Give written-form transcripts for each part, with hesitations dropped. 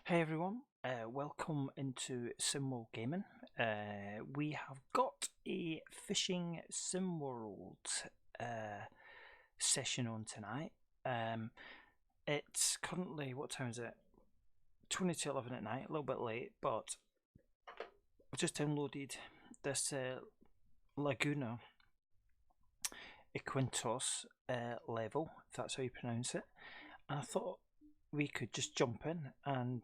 Hey everyone, welcome into Simworld Gaming. We have got a fishing Simworld session on tonight. It's currently, what time is it? 20 to 11 at night, a little bit late, but I've just downloaded this Laguna Iqunitos level, if that's how you pronounce it, and I thought we could just jump in and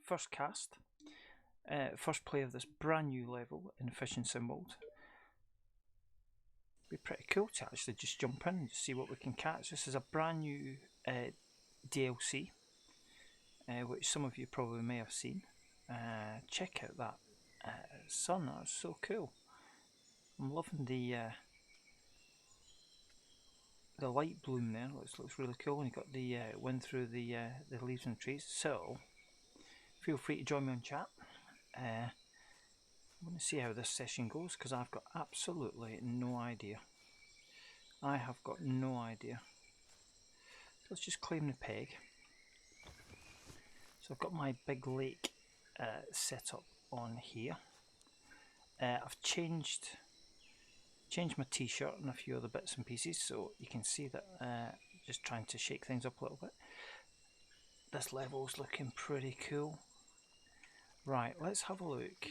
first cast, first play of this brand new level in Fishing Simworld. Be pretty cool to actually just jump in and just see what we can catch. This is a brand new DLC, which some of you probably may have seen. Check out that sun, that's so cool. I'm loving the light bloom there. Looks really cool, and you got the wind through the leaves and trees. So feel free to join me on chat. I want to see how this session goes because I've got absolutely no idea. I have got no idea. So let's just claim the peg. So I've got my big lake set up on here. I've changed my t-shirt and a few other bits and pieces, so you can see that just trying to shake things up a little bit. This level's looking pretty cool. Right, let's have a look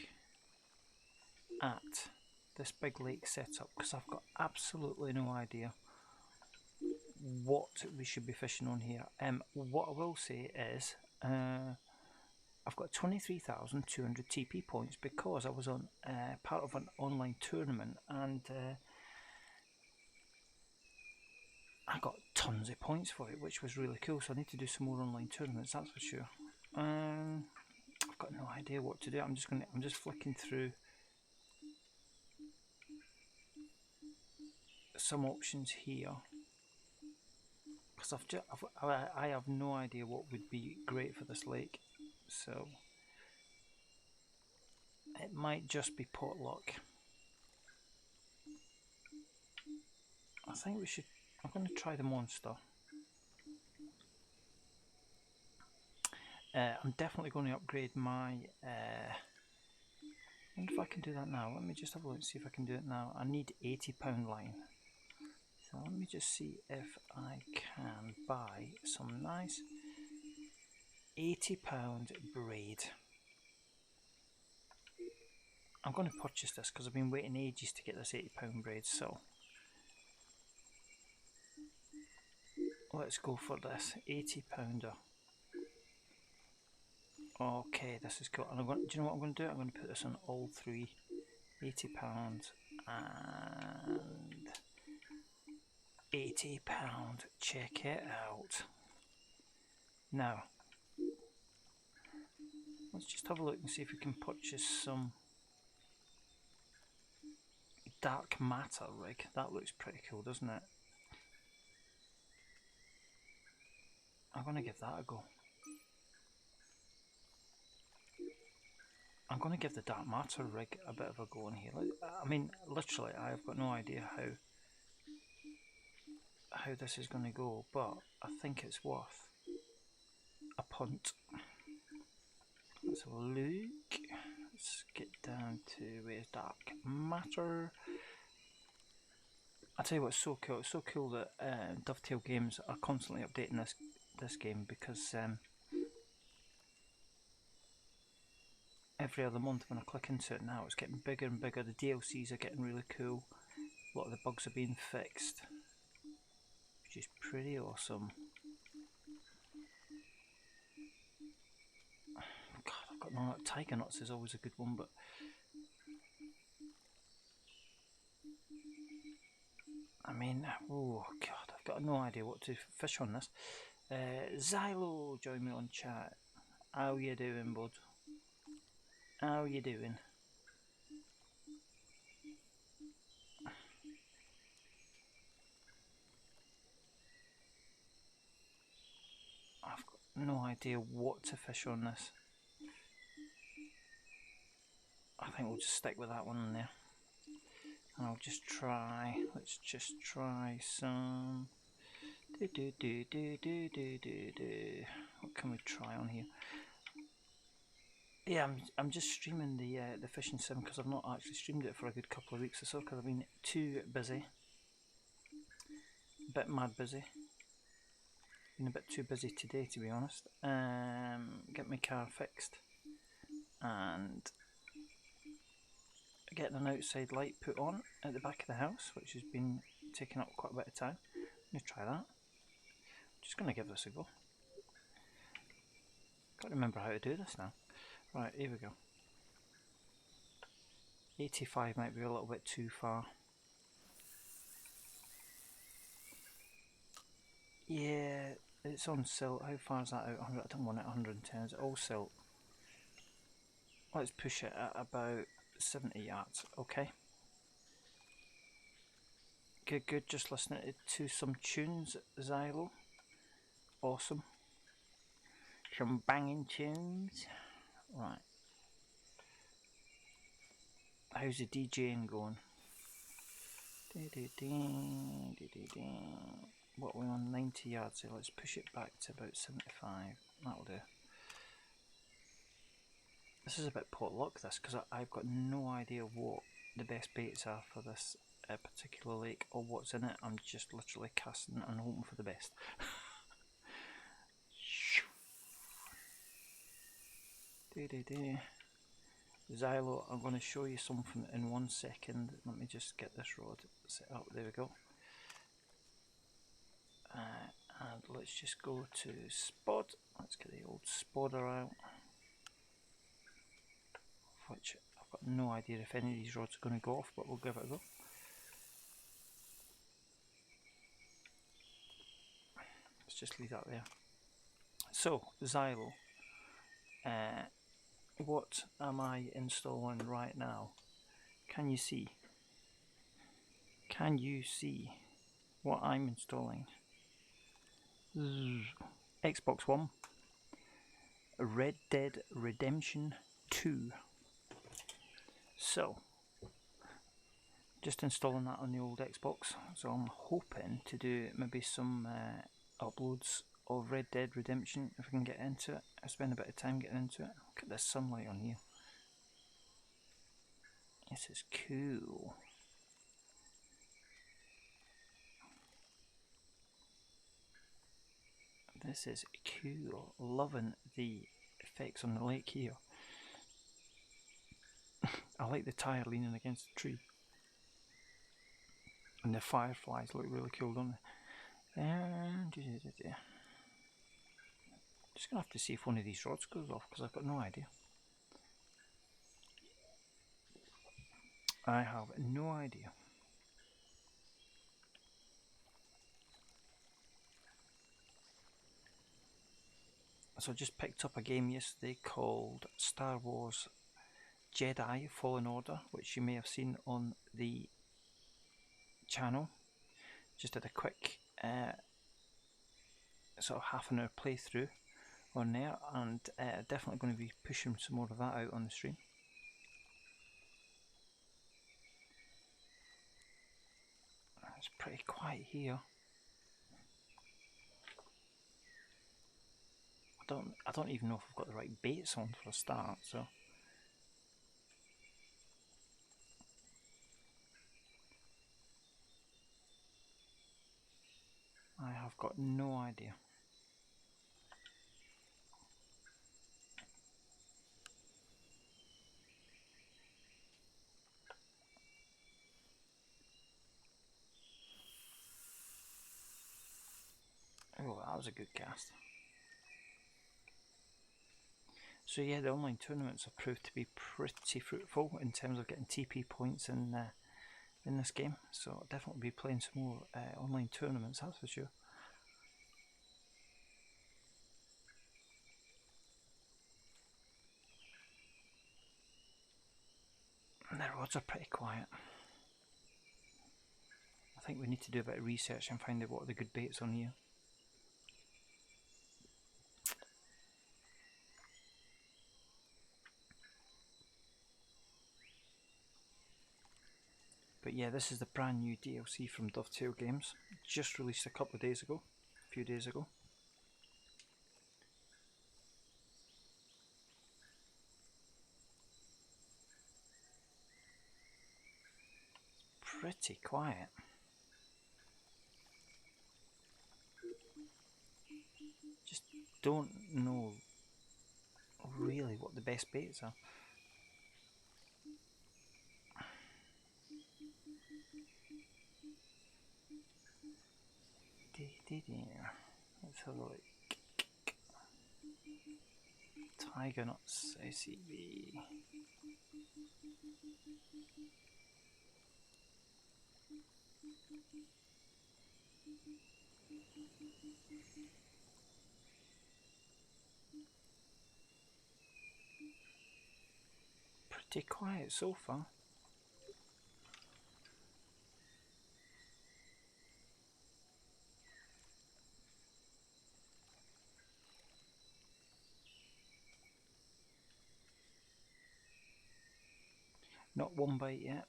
at this big lake setup because I've got absolutely no idea what we should be fishing on here. What I will say is I've got 23,200 TP points because I was on part of an online tournament and I got tons of points for it, which was really cool. So I need to do some more online tournaments, that's for sure. I've got no idea what to do. I'm just flicking through some options here because I have no idea what would be great for this lake. So it might just be pot luck. I think we should. I'm going to try the monster. I'm definitely going to upgrade my. I wonder if I can do that now. Let me just have a look and see if I can do it now. I need £80 line. So let me just see if I can buy some nice £80 braid. I'm going to purchase this because I've been waiting ages to get this £80 braid, so let's go for this £80 pounder. Okay, this is cool. And do you know what I'm going to do? I'm going to put this on all three. £80 and £80. Check it out. Now, let's just have a look and see if we can purchase some dark matter rig. That looks pretty cool, doesn't it? I'm going to give that a go. I'm going to give the dark matter rig a bit of a go in here. I mean, literally, I've got no idea how this is going to go, but I think it's worth a punt. Let's have a look. Let's get down to where's dark matter. I tell you what's so cool. It's so cool that Dovetail Games are constantly updating this game because every other month when I click into it now, it's getting bigger and bigger. The DLCs are getting really cool. A lot of the bugs are being fixed, which is pretty awesome. God, I've got no tiger nuts is always a good one, but I mean, oh God, I've got no idea what to fish on this. Xylo, join me on chat. How you doing, bud? How you doing? I've got no idea what to fish on this. I think we'll just stick with that one in there. And I'll just try, let's just try some What can we try on here? Yeah, I'm just streaming the Fishing Sim because I've not actually streamed it for a good couple of weeks or so because I've been too busy. A bit mad busy. Been a bit too busy today, to be honest. Get my car fixed and getting an outside light put on at the back of the house, which has been taking up quite a bit of time. I'm going to try that. Just going to give this a go. Can't remember how to do this now. Right, here we go. 85 might be a little bit too far. Yeah, it's on silt. How far is that out? I don't want it 110. Is it all silt? Let's push it at about 70 yards. Okay. Good, good. Just listening to some tunes, Xylo. Awesome. Some banging tunes. Right. How's the DJing going? What are we on? 90 yards, so let's push it back to about 75. That'll do. This is a bit potluck, this, because I've got no idea what the best baits are for this particular lake or what's in it. I'm just literally casting and hoping for the best. Xylo, I'm going to show you something in 1 second. Let me just get this rod set up. There we go. And let's just go to spod. Let's get the old spodder out. Which I've got no idea if any of these rods are going to go off, but we'll give it a go. Let's just leave that there. So, Xylo. What am I installing right now? Can you see? Can you see what I'm installing? Xbox One, Red Dead Redemption 2. So, just installing that on the old Xbox. So I'm hoping to do maybe some uploads of Red Dead Redemption if I can get into it. I spend a bit of time getting into it. Look at this sunlight on here. This is cool. This is cool. Loving the effects on the lake here. I like the tyre leaning against the tree. And the fireflies look really cool, don't they? Just going to have to see if one of these rods goes off because I've got no idea. I have no idea. So I just picked up a game yesterday called Star Wars Jedi Fallen Order, which you may have seen on the channel. Just did a quick sort of half an hour playthrough on there, and definitely going to be pushing some more of that out on the stream. It's pretty quiet here. I don't even know if I've got the right baits on for a start, so I have got no idea. Oh, that was a good cast. So yeah, the online tournaments have proved to be pretty fruitful in terms of getting TP points in this game. So I'll definitely be playing some more online tournaments, that's for sure. And the rods are pretty quiet. I think we need to do a bit of research and find out what are the good baits on here. But yeah, this is the brand new DLC from Dovetail Games, just released a couple of days ago. few days ago. It's pretty quiet. Just don't know really what the best baits are. Let's have a look. Tiger nuts, ACB. Pretty quiet so far. Not one bite yet.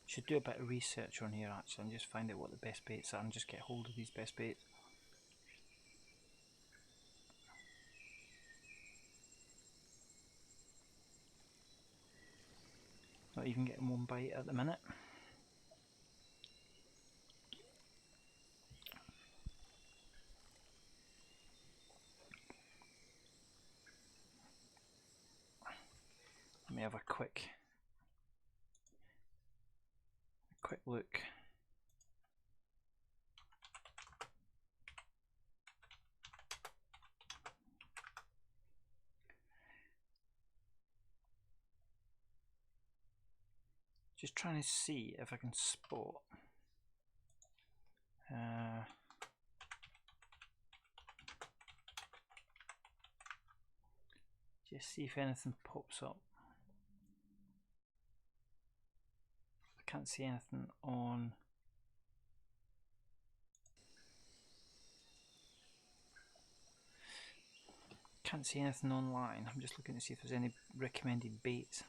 Should do a bit of research on here actually and just find out what the best baits are and just get hold of these best baits. Not even getting one bite at the minute. Let me have a quick look. Just trying to see if I can spot just see if anything pops up. I can't see anything on online. I'm just looking to see if there's any recommended baits.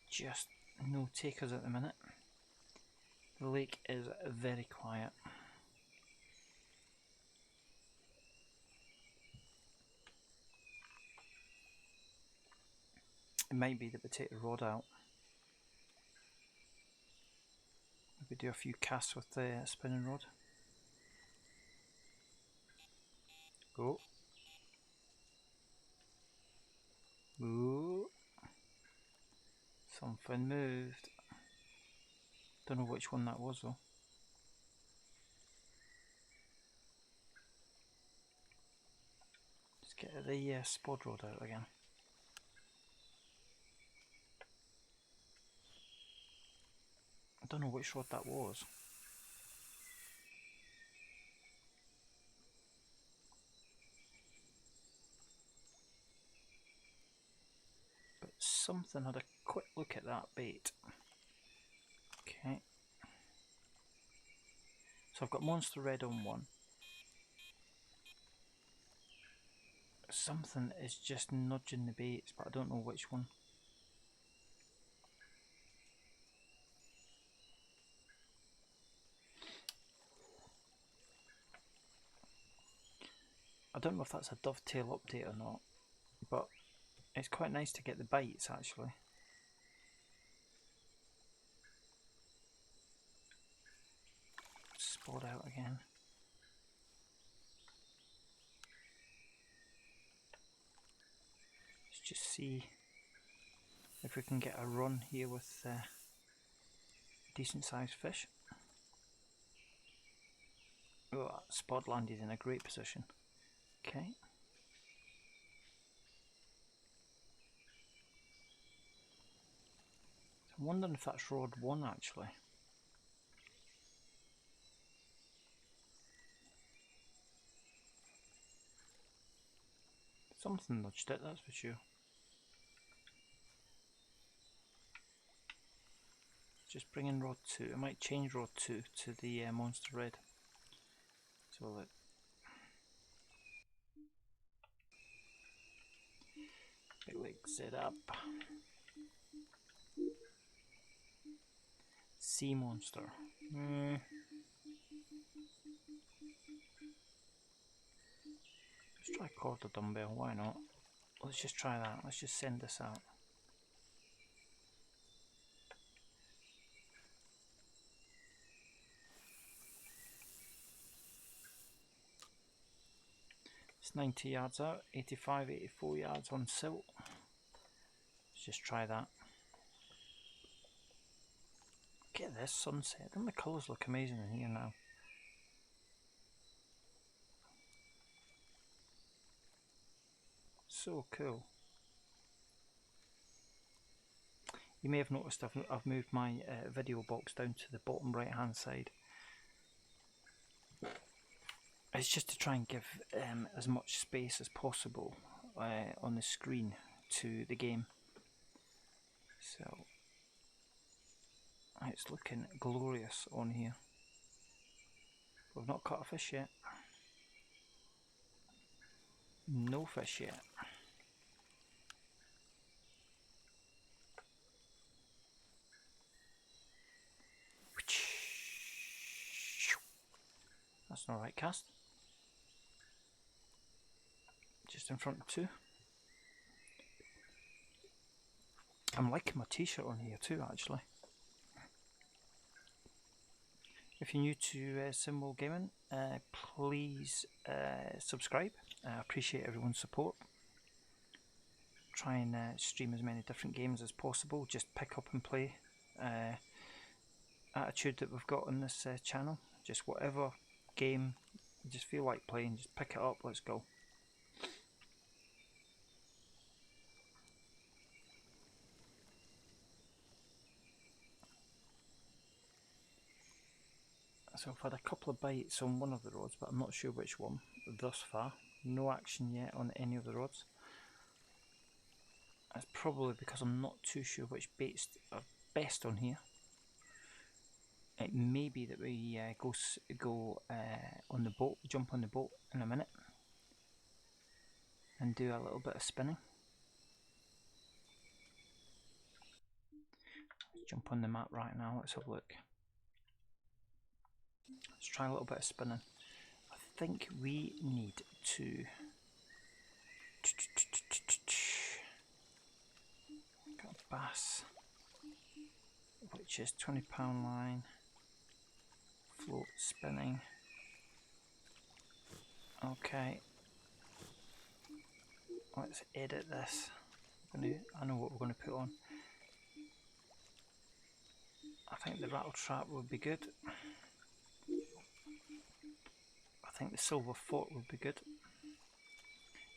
Just no takers at the minute. The lake is very quiet. It might be the potato rod out. Maybe do a few casts with the spinning rod. Go. Ooh. Something moved. Don't know which one that was though. Let's get the spod rod out again. I don't know which rod that was. But something had a quick look at that bait. Okay. So I've got Monster Red on one. Something is just nudging the baits, but I don't know which one. I don't know if that's a dovetail update or not, but it's quite nice to get the bites actually. Spot out again. Let's just see if we can get a run here with decent sized fish. Oh, that spot landed in a great position. Okay. I'm wondering if that's rod 1 actually. Something nudged it, that's for sure. Just bring in rod 2. I might change rod 2 to the Monster Red. So let big Z up. Sea Monster. Let's try quarter dumbbell, why not? Let's just try that. Let's just send this out. It's 90 yards out, 85, 84 yards on silt. Let's just try that. Look at this sunset. Don't the colours look amazing in here now? So cool. You may have noticed I've moved my video box down to the bottom right hand side. It's just to try and give as much space as possible on the screen to the game. So it's looking glorious on here. We've not caught a fish yet. No fish yet. That's an alright cast. Just in front of 2. I'm liking my t-shirt on here too, actually. If you're new to Symbol Gaming, please subscribe. I appreciate everyone's support. Try and stream as many different games as possible. Just pick up and play attitude that we've got on this channel. Just whatever game you just feel like playing, just pick it up, let's go. So I've had a couple of bites on one of the rods, but I'm not sure which one thus far. No action yet on any of the rods. That's probably because I'm not too sure which baits are best on here. It may be that we go on the boat, jump on the boat in a minute and do a little bit of spinning. Let's jump on the map right now, let's have a look. Let's try a little bit of spinning. I think we need to got a bass, which is £20 line, float spinning. Okay, let's edit this. I know what we're going to put on. I think the rattle trap would be good. I think the silver fork would be good.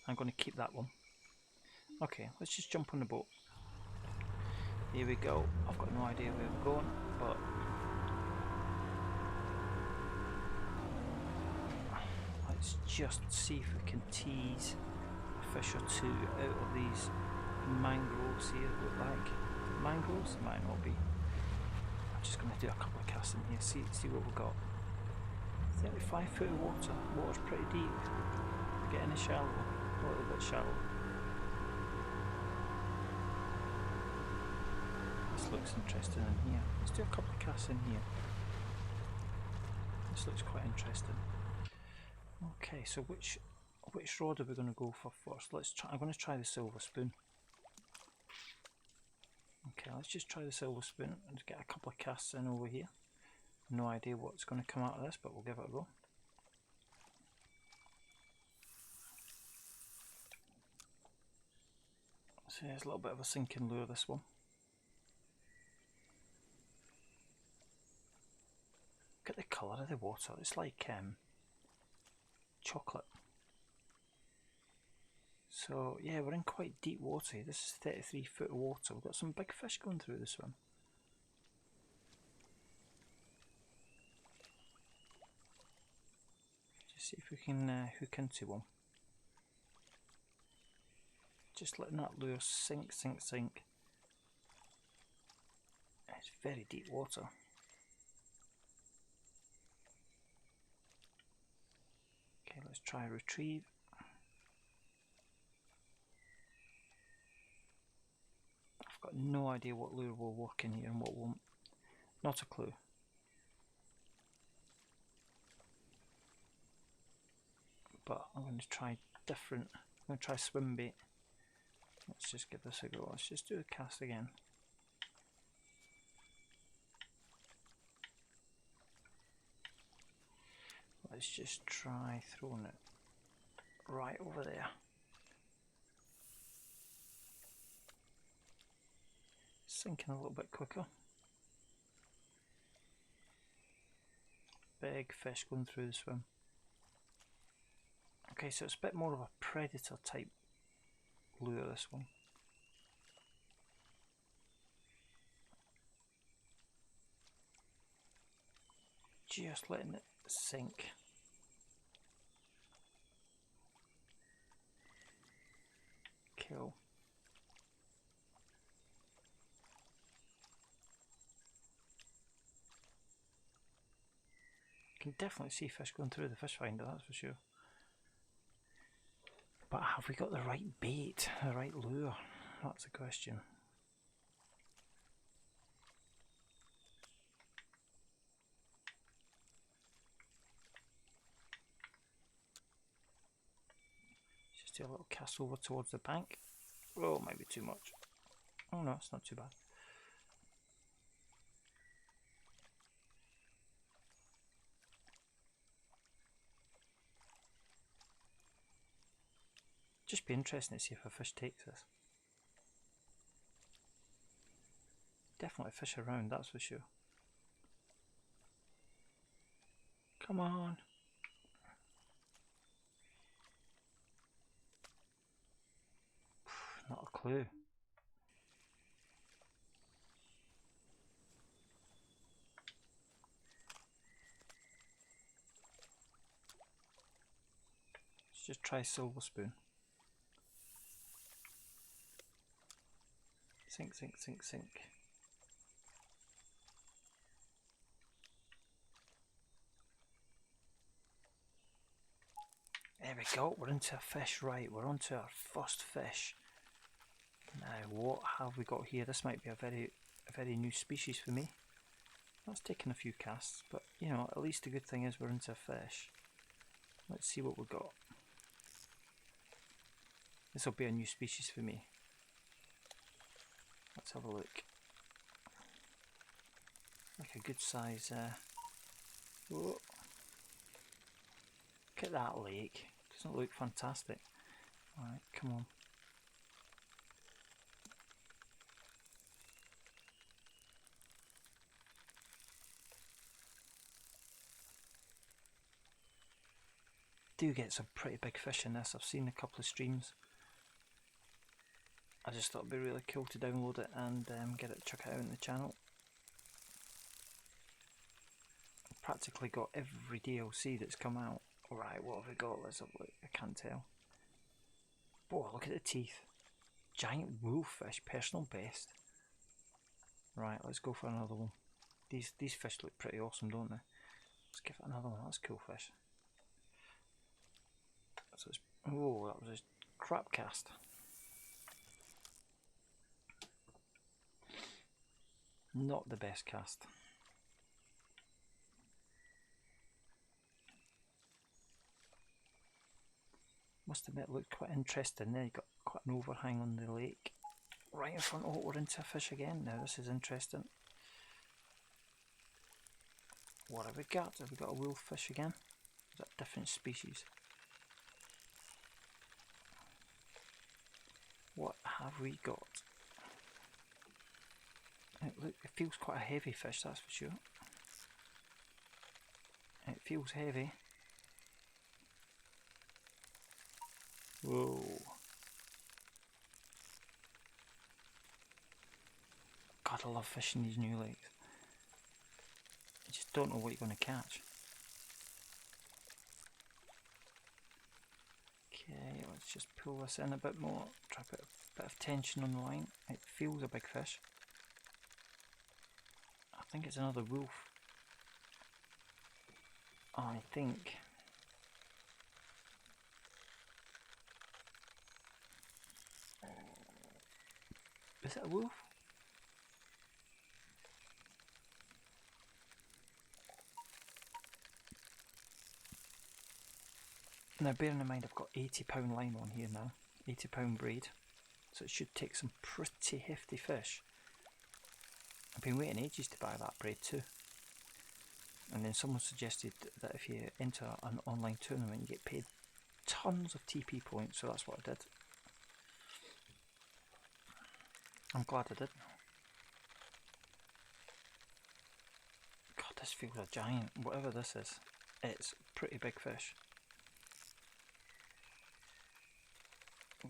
I'm going to keep that one. Okay, let's just jump on the boat. Here we go. I've got no idea where we're going, but let's just see if we can tease a fish or two out of these mangroves here. Look like mangroves, might not be. I'm just going to do a couple of casts in here, see what we've got. 35 foot of water. Water's pretty deep. We're getting shallow, a little bit shallow. This looks interesting in here. Let's do a couple of casts in here. This looks quite interesting. Okay, so which rod are we going to go for first? Let's try. I'm going to try the silver spoon. Okay, let's just try the silver spoon and get a couple of casts in over here. No idea what's going to come out of this, but we'll give it a go. So it's a little bit of a sinking lure, this one. Look at the colour of the water, it's like chocolate. So yeah, we're in quite deep water. This is 33 foot of water. We've got some big fish going through this one. Just see if we can hook into one. Just letting that lure sink, sink, sink. It's very deep water. Okay, let's try retrieve. I've got no idea what lure will work in here and what won't. Not a clue. But I'm going to try different. I'm going to try swim bait. Let's just give this a go. Let's just do a cast again. Let's just try throwing it right over there. Sinking a little bit quicker. Big fish going through the swim. Okay, so it's a bit more of a predator type lure, this one. Just letting it sink. Cool. You can definitely see fish going through the fish finder, that's for sure. But have we got the right bait, the right lure? That's the question. Just do a little cast over towards the bank. Oh, might be too much. Oh no, it's not too bad. Just be interesting to see if a fish takes this. Definitely fish around, that's for sure. Come on. Not a clue. Let's just try silver spoon. Sink, sink, sink, sink. There we go, we're into a fish, right, we're onto our first fish. Now what have we got here? This might be a very new species for me. That's taken a few casts, but you know, at least the good thing is we're into a fish. Let's see what we've got. This will be a new species for me. Let's have a look. Like a good size. Whoa. Look at that lake. Doesn't it look fantastic? Alright, come on. Do get some pretty big fish in this. I've seen a couple of streams. I just thought it'd be really cool to download it and chuck it out on the channel. I've practically got every DLC that's come out. Right, what have we got? Let's have a look. I can't tell. Boy, look at the teeth. Giant wolffish, personal best. Right, let's go for another one. These fish look pretty awesome, don't they? Let's give it another one. That's a cool fish. So oh, that was a crap cast. Not the best cast. Must admit, it looked quite interesting there. You got quite an overhang on the lake. Right in front. Oh, we're into a fish again now. This is interesting. What have we got? Have we got a wolffish again? Is that a different species? What have we got? Look, it feels quite a heavy fish, that's for sure. It feels heavy. Whoa. God, I love fishing these new lakes. You just don't know what you're going to catch. Okay, let's just pull this in a bit more, try to put a bit of tension on the line. It feels a big fish. I think it's another wolf. I think. Is it a wolf? Now bearing in mind I've got £80 line on here now, £80 braid, so it should take some pretty hefty fish. I've been waiting ages to buy that braid too. And then someone suggested that if you enter an online tournament you get paid tons of TP points, so that's what I did. I'm glad I did. God, this feels a giant, whatever this is. It's a pretty big fish.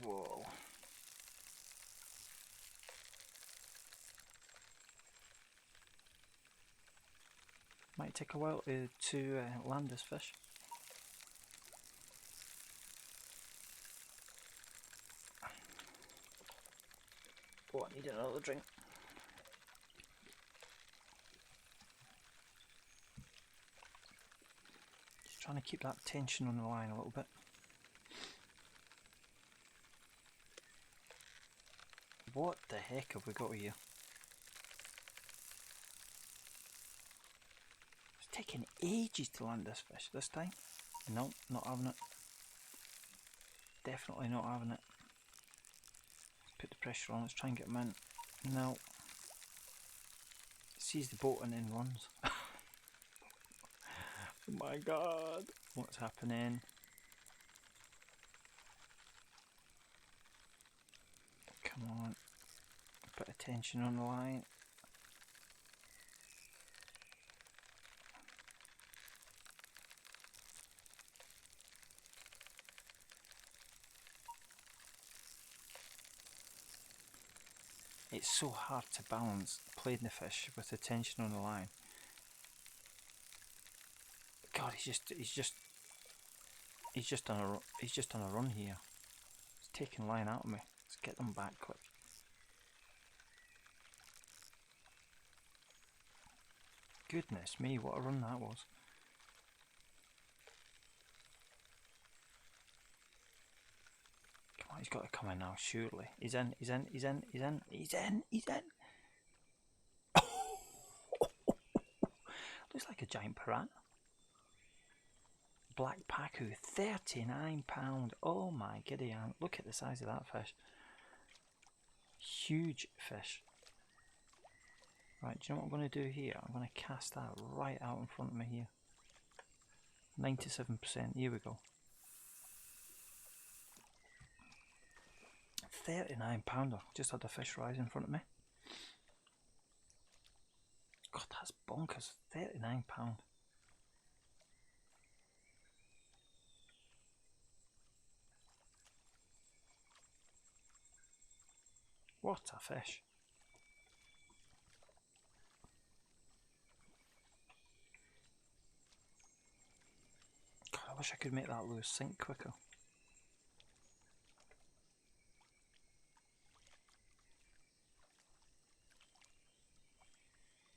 Whoa. Might take a while to land this fish. Oh, I need another drink. Just trying to keep that tension on the line a little bit. What the heck have we got here? It's taking ages to land this fish this time. No, not having it. Definitely not having it. Put the pressure on, let's try and get him in. No. Sees the boat and then runs. Oh my god. What's happening? Come on. A bit of tension on the line. It's so hard to balance playing the fish with the tension on the line. God, he's just on a run here. He's taking line out of me. Let's get them back quick. Goodness me, what a run that was. Come on, he's got to come in now, surely. He's in. Looks like a giant piranha. Black Pacu, £39. Oh my giddy aunt, look at the size of that fish. Huge fish. Right, do you know what I'm going to do here? I'm going to cast that right out in front of me here. 97%, here we go. £39, just had a fish rise in front of me. God, that's bonkers, £39. What a fish. God, I wish I could make that lure sink quicker.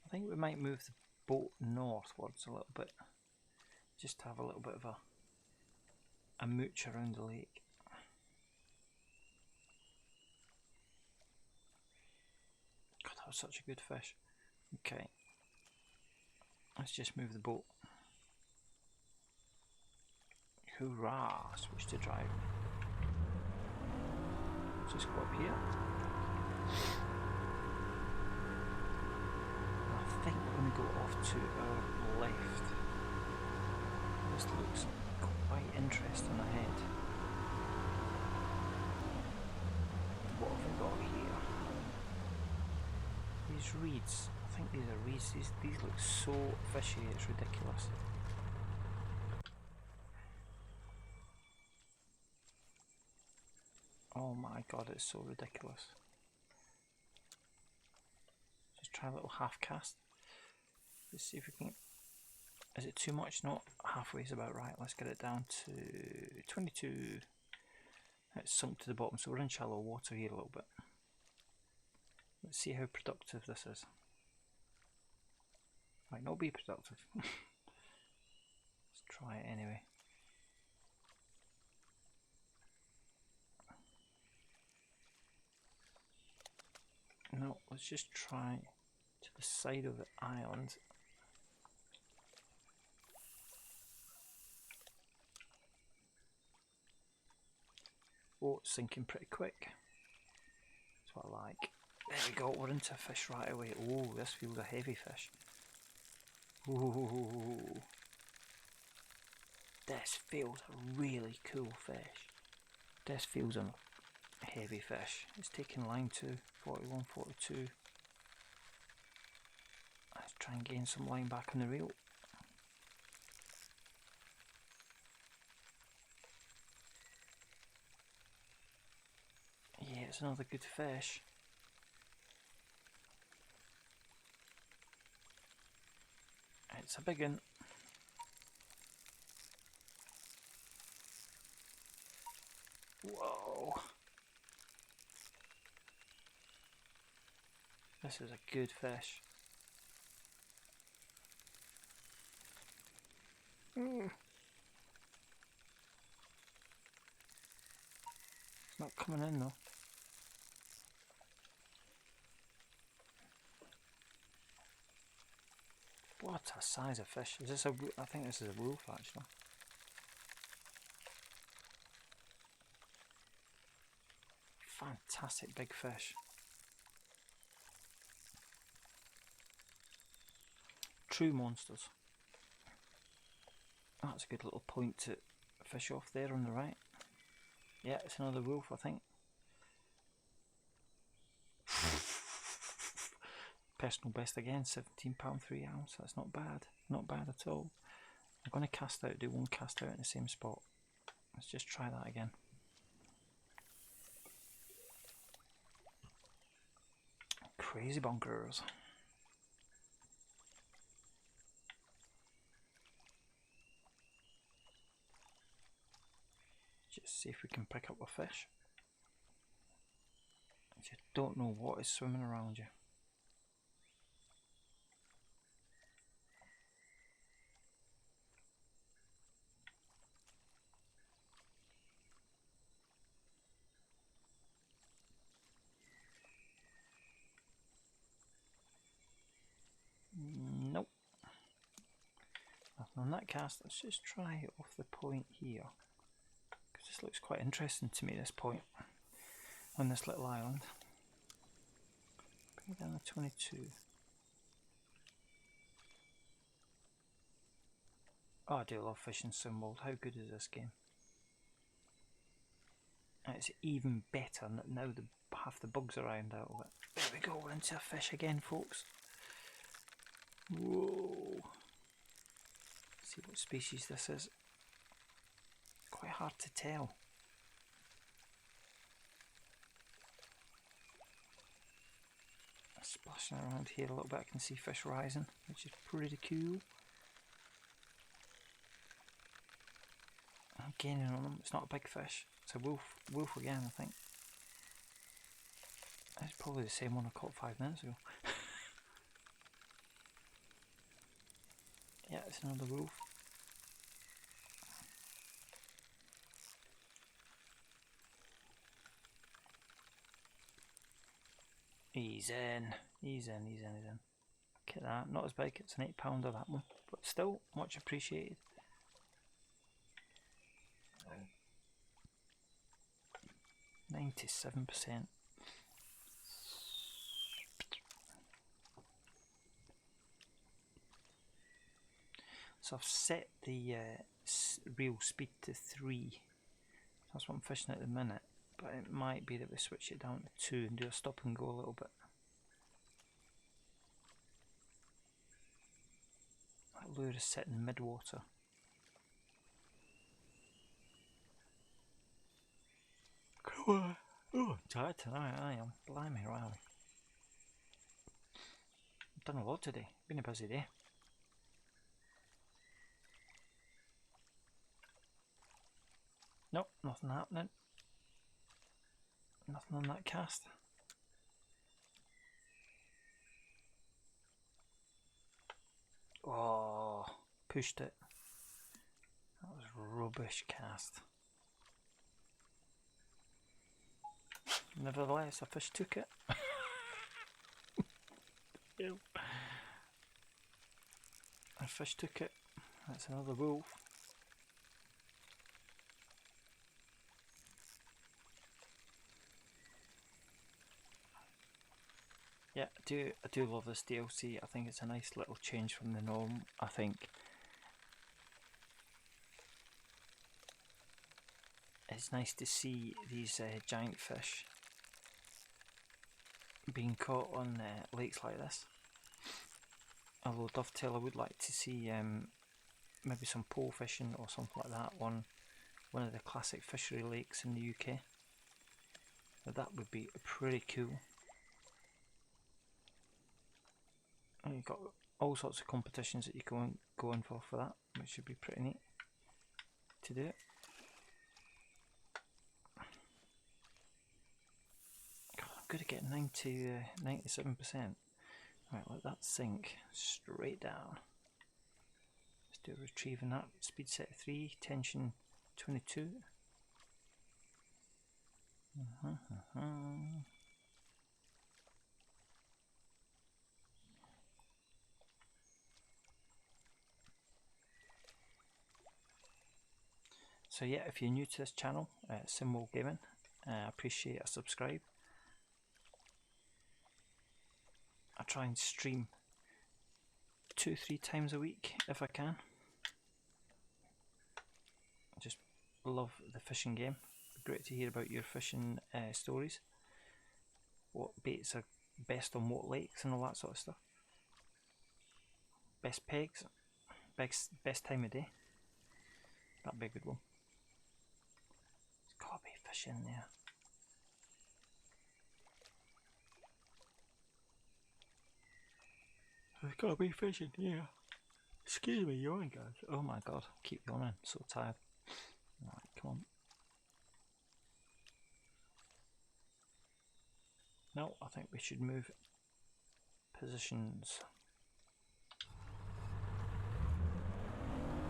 I think we might move the boat northwards a little bit, just to have a little bit of a mooch around the lake. God, that was such a good fish. Okay, let's just move the boat. Hoorah! Switch to drive. Let's just go up here. I think we're going to go off to our left. This looks quite interesting ahead. What have we got here? These reeds. I think these are reeds. These look so fishy, it's ridiculous. Oh my god, it's so ridiculous. Just try a little half cast. Let's see if we can. Is it too much? No, halfway is about right. Let's get it down to 22. It's sunk to the bottom, so we're in shallow water here a little bit. Let's see how productive this is. Might not be productive. Let's try it anyway. No, let's just try to the side of the island. Oh, it's sinking pretty quick. That's what I like. There we go, we're into a fish right away. Oh, this feels a heavy fish. Ooh. This feels a really cool fish. This feels a heavy fish. It's taking line 2, 41, 42. Let's try and gain some line back on the reel. Yeah, it's another good fish. It's a big one. Whoa. This is a good fish. It's not coming in though. What a size of fish. Is this a, I think this is a wolf actually. Fantastic big fish. True monsters. That's a good little point to fish off there on the right. Yeah, it's another wolf I think. Personal best again, £17 3 ounce. That's not bad. Not bad at all. I'm going to cast out, do one cast out in the same spot. Let's just try that again. Crazy bonkers. Just see if we can pick up a fish. You don't know what is swimming around you. Nope. Nothing on that cast. Let's just try it off the point here. Because this looks quite interesting to me, this point. On this little island. Bring it down to 22. Oh, I do love fishing Simworld. How good is this game? And it's even better now that half the bugs around out of it. There we go, we're into a fish again, folks. Whoa. Let's see what species this is. Quite hard to tell. Splashing around here a little bit, I can see fish rising, which is pretty cool. I'm gaining on them. It's not a big fish. It's a wolf again, I think. It's probably the same one I caught 5 minutes ago. Yeah, it's another wolf. He's in. He's in. Look at that. Not as big. It's an £8 that one, but still much appreciated. 97%. So I've set the reel speed to 3. That's what I'm fishing at the minute, but it might be that we switch it down to 2 and do a stop and go a little bit. That lure is set in mid-water. Oh, I'm tired tonight, I am. Blimey, Riley. I've done a lot today. Been a busy day. Nope, nothing happening. Nothing on that cast. Oh, pushed it. That was rubbish cast. Nevertheless, a fish took it. Yep. A fish took it. That's another wolf. Yeah, I do love this DLC. I think it's a nice little change from the norm. I think it's nice to see these giant fish being caught on lakes like this. Although Dovetail, I would like to see maybe some pole fishing or something like that on one of the classic fishery lakes in the UK. Now that would be pretty cool. And you've got all sorts of competitions that you can go in for that, which should be pretty neat to do it. God, I'm good at getting 97%. Right, let that sink straight down. Let's do a retrieve in that. Speed set 3, tension 22. So yeah, if you're new to this channel, Simwell Gaming, I appreciate a subscribe. I try and stream 2-3 times a week if I can. I just love the fishing game. Great to hear about your fishing stories. What baits are best on what lakes and all that sort of stuff. Best pegs, best time of day. That'd be a good one. There's gotta be fish in there. There's gotta be fish in here. Excuse me, yawning guys. Oh my god, keep yawning, so tired. Right, come on. No, I think we should move positions.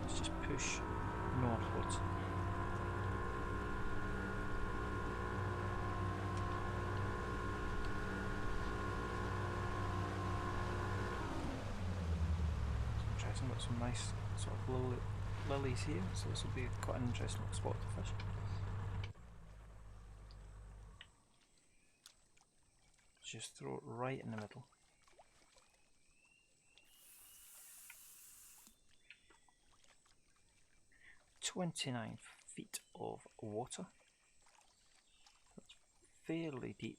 Let's just push northwards. Interesting, got some nice sort of lilies here, so this will be quite an interesting spot to fish. Just throw it right in the middle. "29 feet of water. That's fairly deep.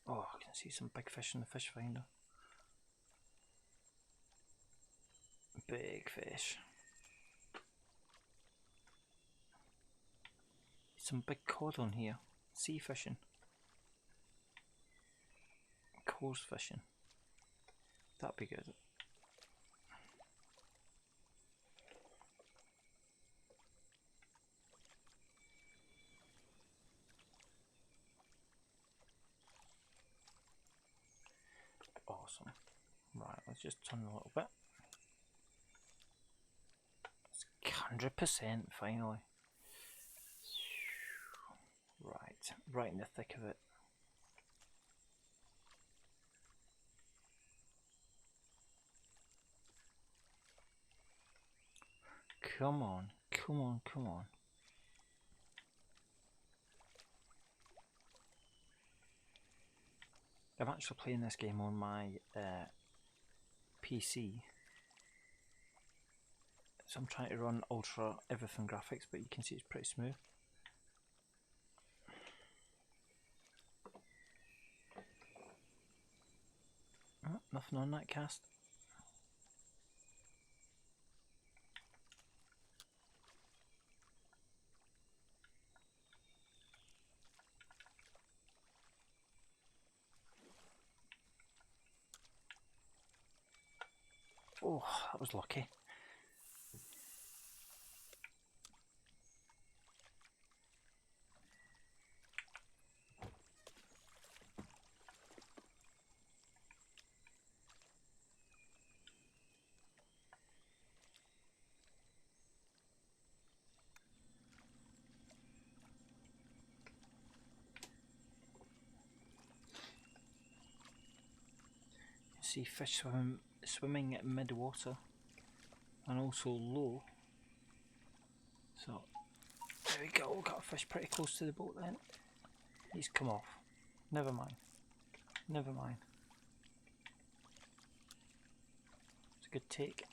Oh, I can see some big fish in the fish finder. Big fish. Some big cod on here. Sea fishing. Coarse fishing. That'd be good. Awesome. Right, let's just turn a little bit. It's 100% finally. Right in the thick of it. Come on, come on, come on. I'm actually playing this game on my PC. So I'm trying to run ultra everything graphics, but you can see it's pretty smooth. Oh, nothing on that cast. Oh, that was lucky. see fish swimming at mid-water and also low. So there we go, got a fish pretty close to the boat then. He's come off. Never mind. Never mind. It's a good take.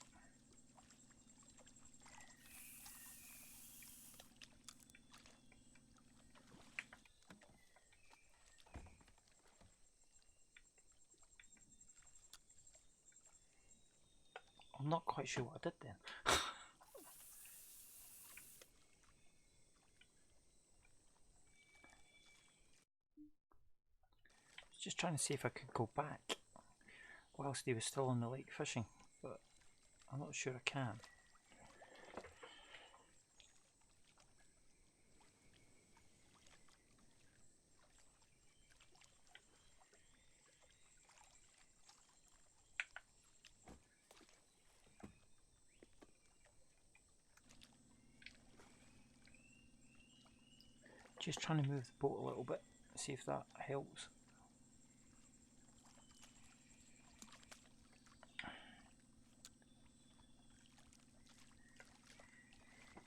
I'm not quite sure what I did then. Just trying to see if I could go back whilst he was still on the lake fishing, but I'm not sure I can. Just trying to move the boat a little bit, see if that helps.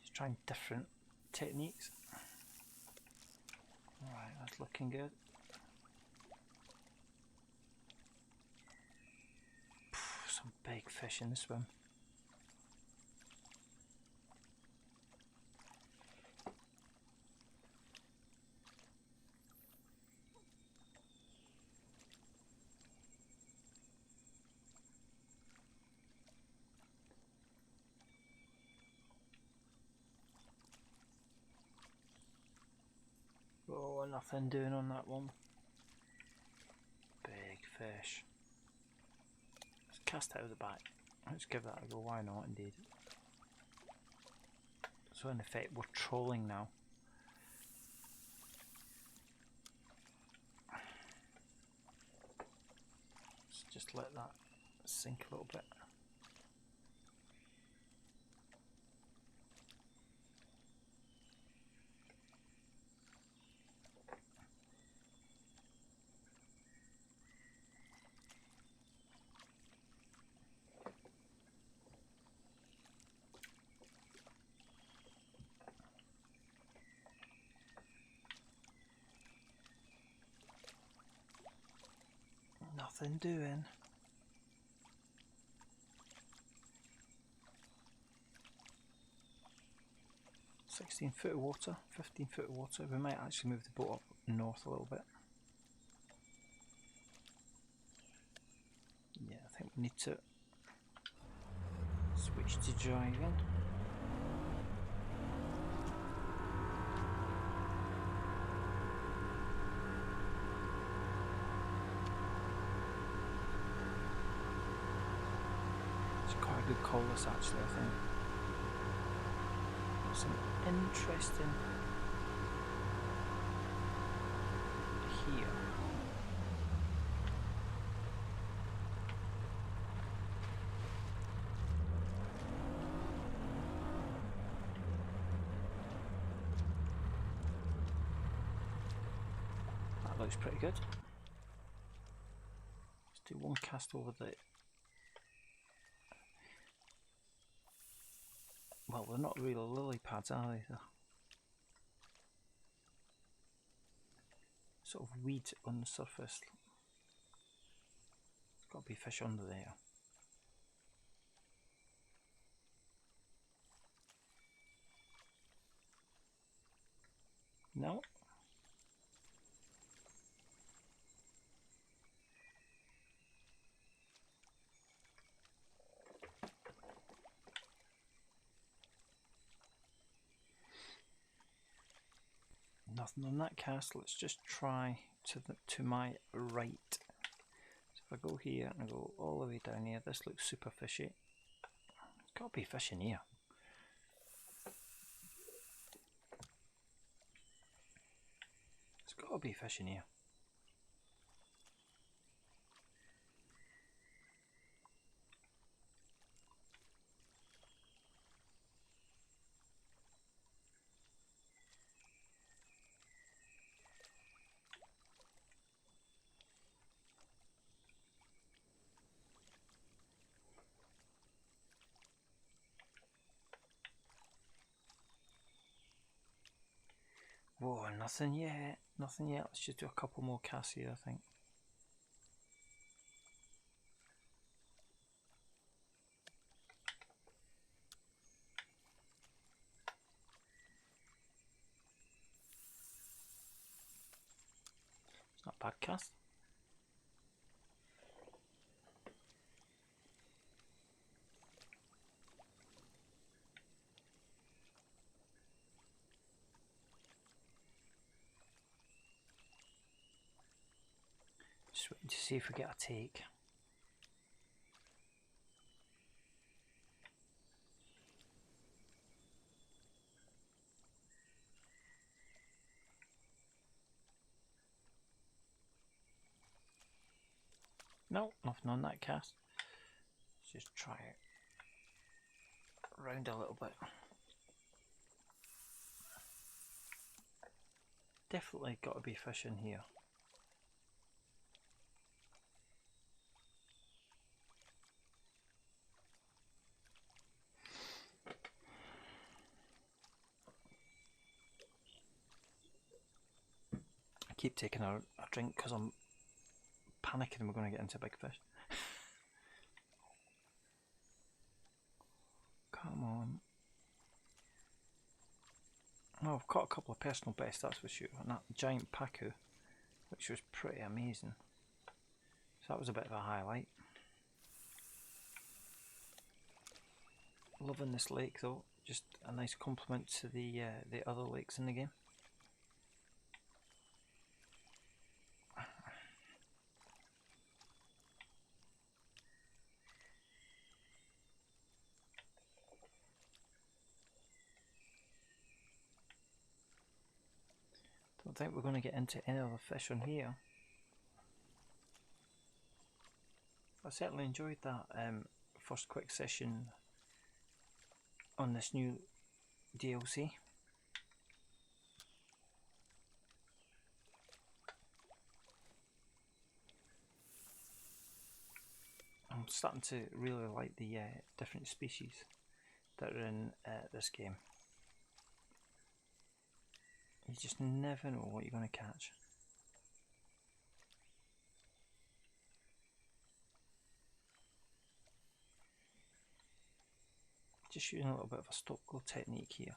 Just trying different techniques. Alright, that's looking good. Some big fish in the swim. Oh, nothing doing on that one. Big fish. Let's cast it out of the back. Let's give that a go, why not indeed. So in effect we're trolling now. Let's just let that sink a little bit. Nothing doing. "16 foot of water, 15 foot of water." We might actually move the boat up north a little bit. Yeah, I think we need to switch to driving. Good call this actually, I think. Some interesting here. That looks pretty good. Let's do one cast over the... Well, they're not real lily pads, are they? They're sort of weed on the surface. There's got to be fish under there. No? Nothing on that cast. Let's just try to my right. So if I go here and I go all the way down here, this looks super fishy. There's got to be fish in here. There's got to be fish in here. Whoa, nothing yet. Nothing yet. Let's just do a couple more casts here, I think. It's not a bad cast. Just waiting to see if we get a take. No, nothing on that cast. Let's just try it around a little bit. Definitely got to be fish in here. I keep taking a drink because I'm panicking we're going to get into big fish. Come on. Oh, I've caught a couple of personal bests, that's for sure. And that giant pacu, which was pretty amazing. So that was a bit of a highlight. Loving this lake though, just a nice compliment to the other lakes in the game. Don't think we're going to get into any other fish on here. I certainly enjoyed that first quick session on this new DLC. I'm starting to really like the different species that are in this game. You just never know what you're going to catch. Just using a little bit of a stop go technique here.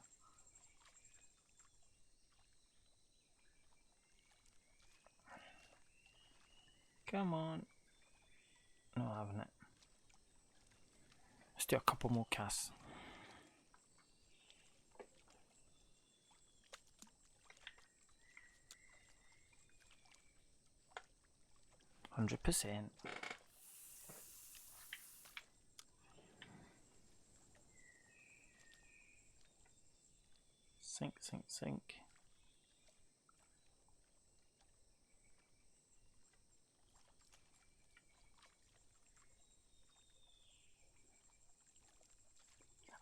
Come on. Not having it. Let's do a couple more casts. %. Sink, sink, sink.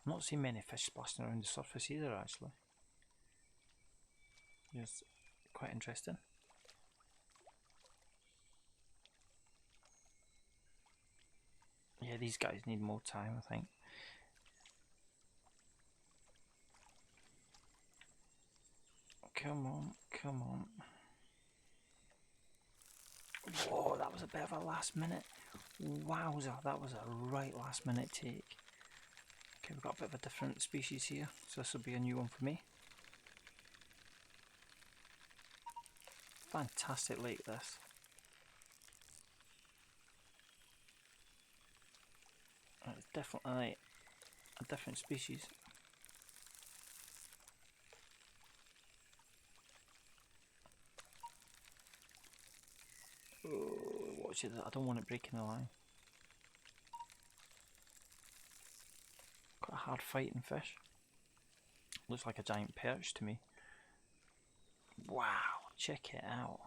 I'm not seeing many fish splashing around the surface either, actually. It's quite interesting. Yeah, these guys need more time, I think. Come on, come on. Whoa, that was a bit of a last minute. Wowza, that was a right last minute take. Okay, we've got a bit of a different species here, so this will be a new one for me. Fantastic lake, this. It's definitely a different species. Oh, watch it, I don't want it breaking the line. Quite a hard fighting fish. Looks like a giant perch to me. Wow, check it out.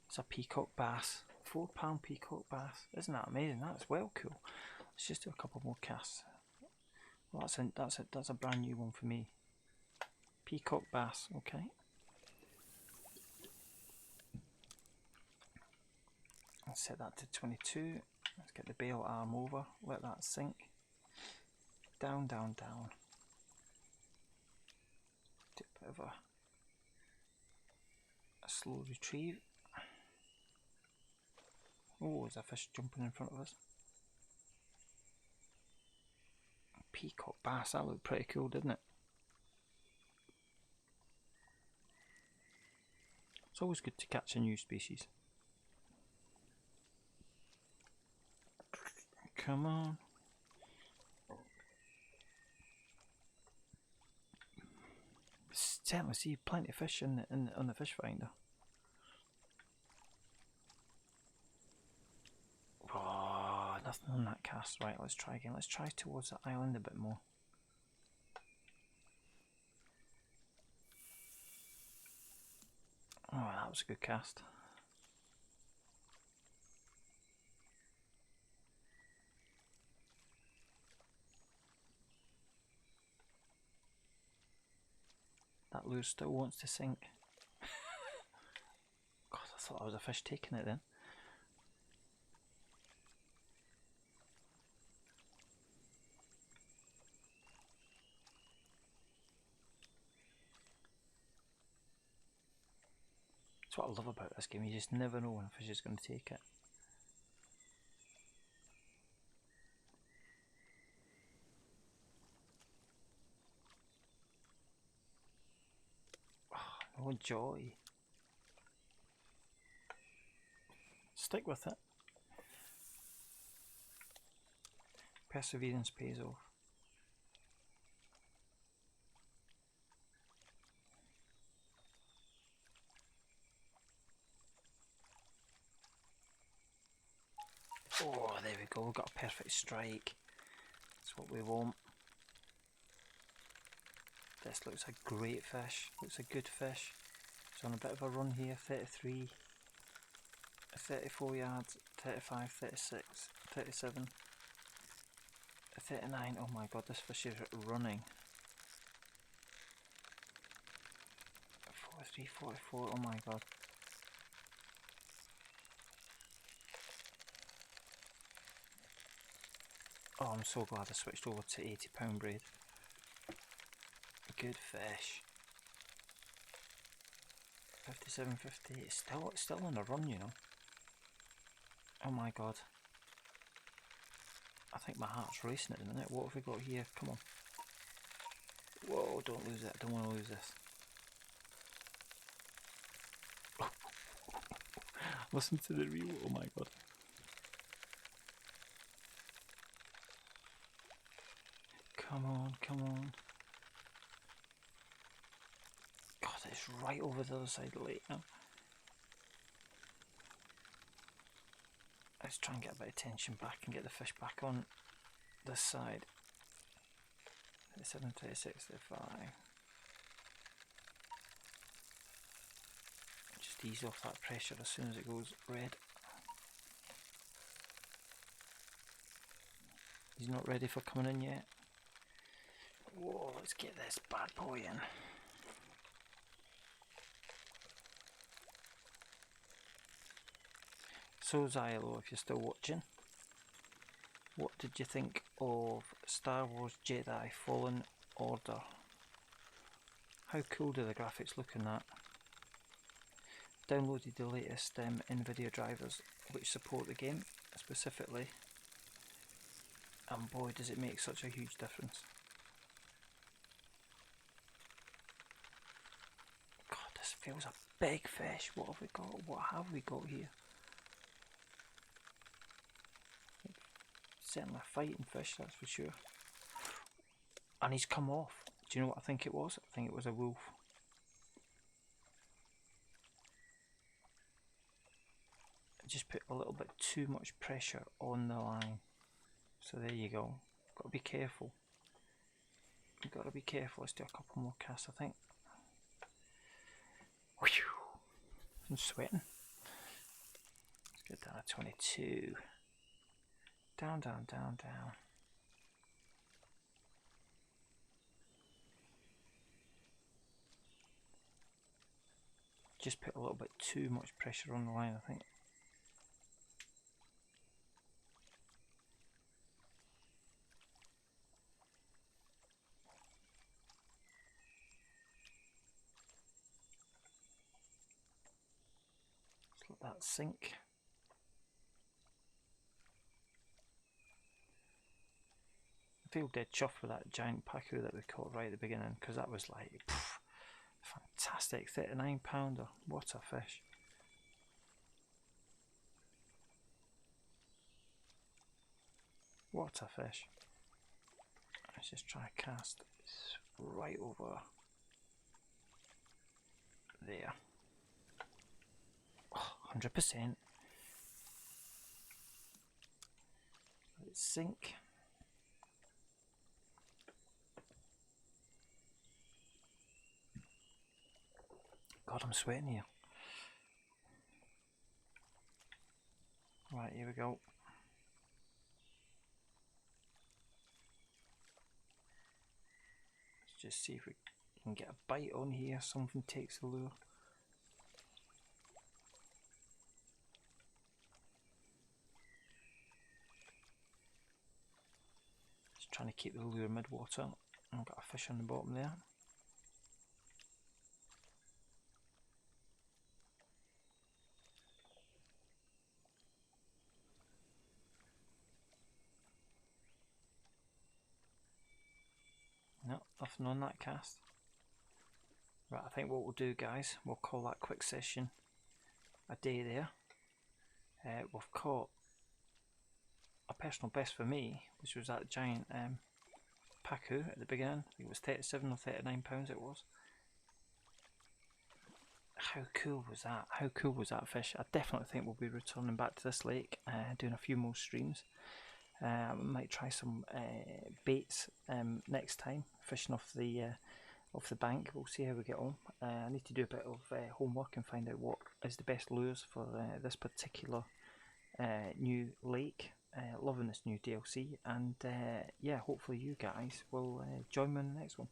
It's a peacock bass. £4 peacock bass. Isn't that amazing? That's well cool. Let's just do a couple more casts. Well, that's a brand new one for me. Peacock bass, okay. Let's set that to 22. Let's get the bail arm over. Let that sink. Down, down, down. Bit of a slow retrieve. Oh, there's a fish jumping in front of us. Peacock bass, that looked pretty cool, didn't it? It's always good to catch a new species. Come on. Certainly see plenty of fish on the fish finder. Oh, nothing on that cast. Right, let's try again. Let's try towards the island a bit more. Oh, that was a good cast. That lure still wants to sink. God, I thought I was a fish taking it then. That's what I love about this game, you just never know when a fish is going to take it. Oh, no joy. Stick with it. Perseverance pays off. Oh, there we go, we've got a perfect strike. That's what we want. This looks a great fish, looks a good fish. It's on a bit of a run here, 33, 34 yards, 35, 36, 37, 39. Oh my god, this fish is running. 43, 44, oh my god. Oh, I'm so glad I switched over to 80-pound braid. Good fish. 57, 58. It's still on a run, you know. Oh my god. I think my heart's racing at the minute. What have we got here? Come on. Whoa, don't lose it. I don't want to lose this. Listen to the reel. Oh my god. Come on, come on. God, it's right over the other side of the lake now. Let's try and get a bit of tension back and get the fish back on this side. 37, 36, 35. Just ease off that pressure as soon as it goes red. He's not ready for coming in yet. Whoa, let's get this bad boy in. So Zylo, if you're still watching, what did you think of Star Wars Jedi Fallen Order? How cool do the graphics look in that? Downloaded the latest NVIDIA drivers which support the game specifically, and boy does it make such a huge difference. God, this feels a big fish. What have we got? What have we got here? Certainly a fighting fish, that's for sure. And he's come off. Do you know what I think it was? I think it was a wolf. I just put a little bit too much pressure on the line. So there you go. Got to be careful. You've got to be careful. Let's do a couple more casts, I think. Whew. I'm sweating. Let's get down to 22. Down, down, down, down. Just put a little bit too much pressure on the line, I think. got that sink. I feel dead chuffed with that giant pacu that we caught right at the beginning, because that was like fantastic. £39, what a fish. What a fish. Let's just try to cast right over there. 100%. Let's sink. God, I'm sweating here. Right, here we go. Let's just see if we can get a bite on here. Something takes the lure. Just trying to keep the lure mid-water. I've got a fish on the bottom there. No, nothing on that cast. Right, I think what we'll do, guys, we'll call that quick session a day there. We've caught a personal best for me, which was that giant pacu at the beginning. I think it was 37 or 39 pounds it was. How cool was that? How cool was that fish? I definitely think we'll be returning back to this lake, doing a few more streams. I might try some baits next time, fishing off the bank. We'll see how we get on. I need to do a bit of homework and find out what is the best lures for this particular new lake. Loving this new DLC, and yeah, hopefully you guys will join me in the next one.